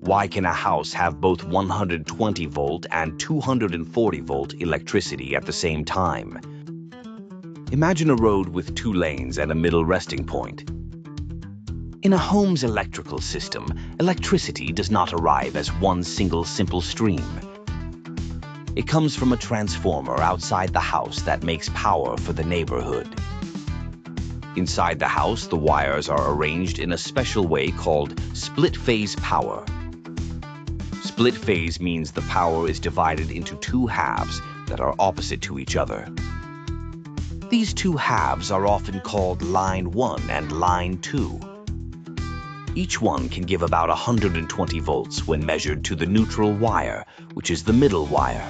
Why can a house have both 120 volt and 240 volt electricity at the same time? Imagine a road with 2 lanes and a middle resting point. In a home's electrical system, electricity does not arrive as one single simple stream. It comes from a transformer outside the house that makes power for the neighborhood. Inside the house, the wires are arranged in a special way called split-phase power. Split phase means the power is divided into 2 halves that are opposite to each other. These 2 halves are often called line 1 and line 2. Each one can give about 120 volts when measured to the neutral wire, which is the middle wire.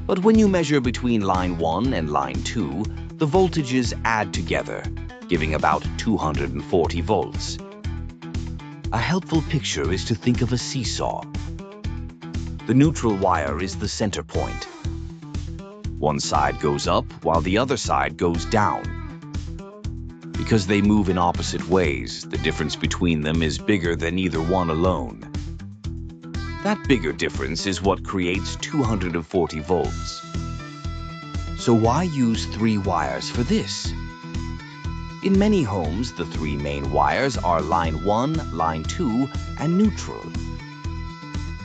But when you measure between line 1 and line 2, the voltages add together, giving about 240 volts. A helpful picture is to think of a seesaw. The neutral wire is the center point. One side goes up while the other side goes down. Because they move in opposite ways, the difference between them is bigger than either one alone. That bigger difference is what creates 240 volts. So why use 3 wires for this? In many homes, the 3 main wires are line 1, line 2, and neutral.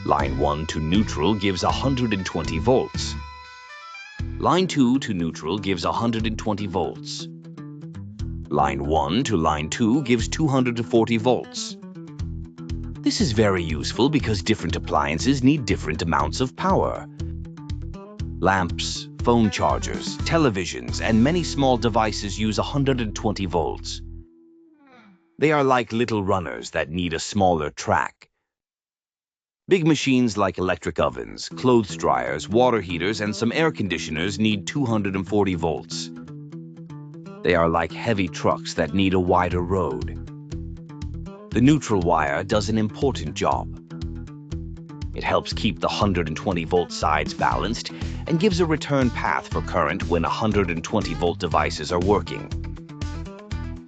Line 1 to neutral gives 120 volts. Line 2 to neutral gives 120 volts. Line 1 to line 2 gives 240 volts. This is very useful because different appliances need different amounts of power. Lamps, phone chargers, televisions, and many small devices use 120 volts. They are like little runners that need a smaller track. Big machines like electric ovens, clothes dryers, water heaters, and some air conditioners need 240 volts. They are like heavy trucks that need a wider road. The neutral wire does an important job. It helps keep the 120 volt sides balanced and gives a return path for current when 120 volt devices are working.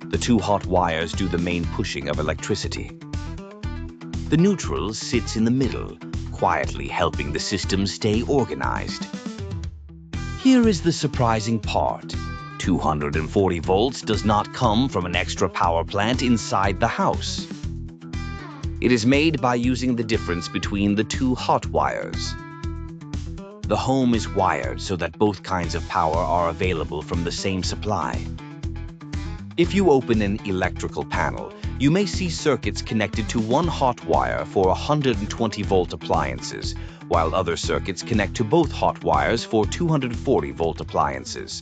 The 2 hot wires do the main pushing of electricity. The neutral sits in the middle, quietly helping the system stay organized. Here is the surprising part. 240 volts does not come from an extra power plant inside the house. It is made by using the difference between the 2 hot wires. The home is wired so that both kinds of power are available from the same supply. If you open an electrical panel, you may see circuits connected to 1 hot wire for 120 volt appliances, while other circuits connect to both hot wires for 240 volt appliances.